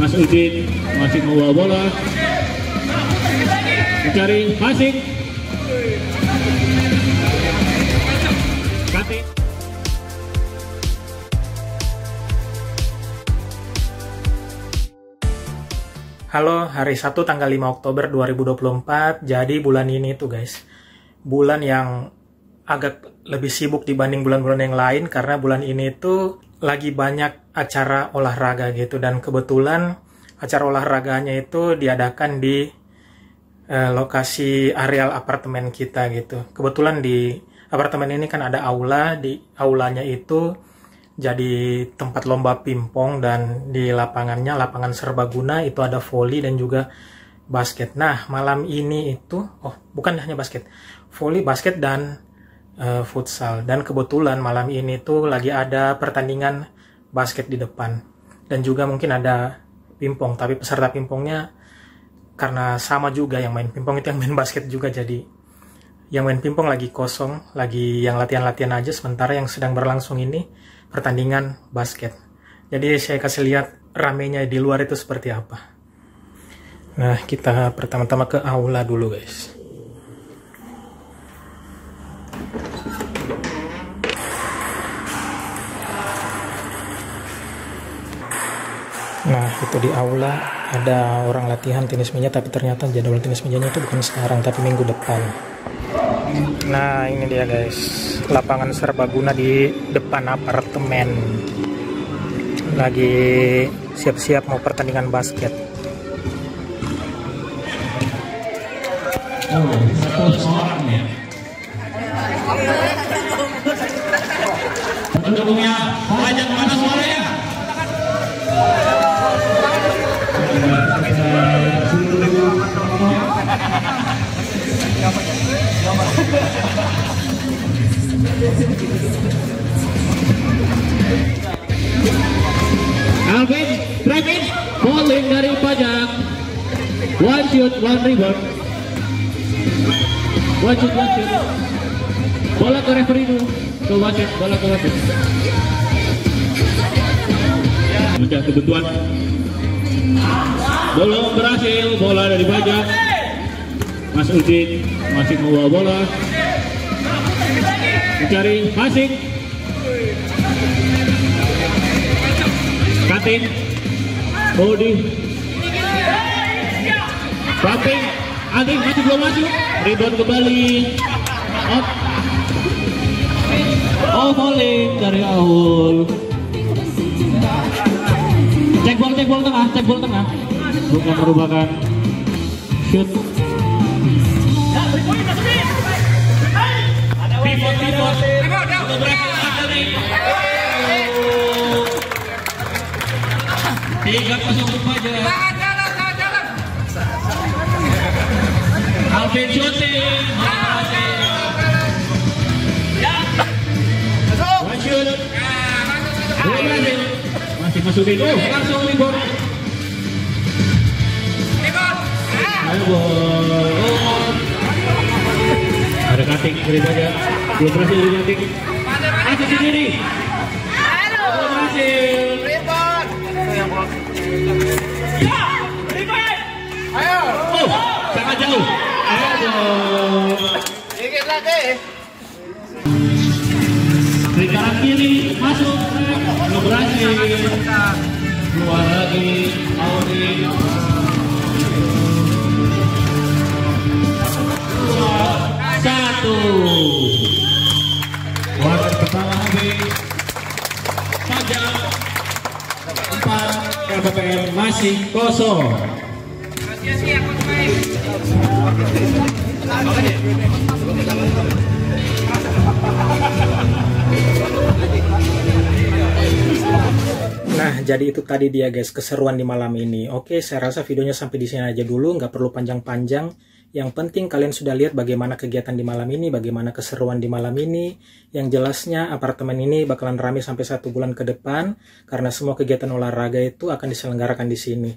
Mas Udin masih membawa bola, mencari passing. Cutting. Halo, hari Sabtu tanggal 5 Oktober 2024. Jadi bulan ini tuh guys, bulan yang agak lebih sibuk dibanding bulan-bulan yang lain karena bulan ini tuh lagi banyak acara olahraga gitu, dan kebetulan acara olahraganya itu diadakan di lokasi areal apartemen kita gitu. Kebetulan di apartemen ini kan ada aula, di aulanya itu jadi tempat lomba pingpong, dan di lapangannya lapangan serbaguna itu ada voli dan juga basket. Nah, malam ini itu bukan hanya basket, voli, basket dan futsal. Dan kebetulan malam ini tuh lagi ada pertandingan basket di depan, dan juga mungkin ada pingpong, tapi peserta pingpongnya karena sama juga yang main pingpong itu yang main basket juga, jadi yang main pingpong lagi kosong, lagi yang latihan-latihan aja, sementara yang sedang berlangsung ini pertandingan basket. Jadi saya kasih lihat ramenya di luar itu seperti apa. Nah, kita pertama-tama ke aula dulu guys. Nah, itu di aula ada orang latihan tenis meja, tapi ternyata jadwal tenis mejanya itu bukan sekarang tapi minggu depan. Nah, ini dia guys, lapangan serbaguna di depan apartemen. Lagi siap-siap mau pertandingan basket. Oh, satu orang ya. Pendukungnya banyak mana suaranya? Alvin, Trevin, bowling dari pajak. One shoot, one rebound. One shoot, one shoot. Bola ke referee dulu. Ke wasit, bola ke wasit. Sudah kebutuhan. Belum berhasil, bola dari pajak. Mas Udin masih membawa bola, mencari passing. Cutting. Bodi. Bumping. Andi masih belum masuk. Rebound kembali. Out. Oh, bowling dari Aul. Cek bola tengah. Bukan merupakan shoot. Pivot. Tiga kosong saja. Jalan. Alvin shooting. One shoot. Masih masukin. Langsung rebound. Ada cutting dari saja. Belum berhasil dari cutting. Masuk sendiri. Belum berhasil. Ayo. Oh, sangat jauh. Ayo. Dikit lagi. Dari kanan kiri masuk. Belum berhasil. Keluar lagi. Audi. Satu. Wasit pertama habis. Pajak 4, KPPM masih kosong. Nah, jadi itu tadi dia guys, keseruan di malam ini. Oke, saya rasa videonya sampai di sini aja dulu, nggak perlu panjang-panjang. Yang penting kalian sudah lihat bagaimana kegiatan di malam ini, bagaimana keseruan di malam ini. Yang jelasnya apartemen ini bakalan ramai sampai 1 bulan ke depan, karena semua kegiatan olahraga itu akan diselenggarakan di sini.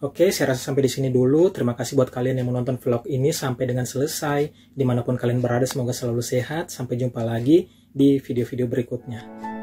Oke, saya rasa sampai di sini dulu. Terima kasih buat kalian yang menonton vlog ini sampai dengan selesai. Dimanapun kalian berada, semoga selalu sehat. Sampai jumpa lagi di video-video berikutnya.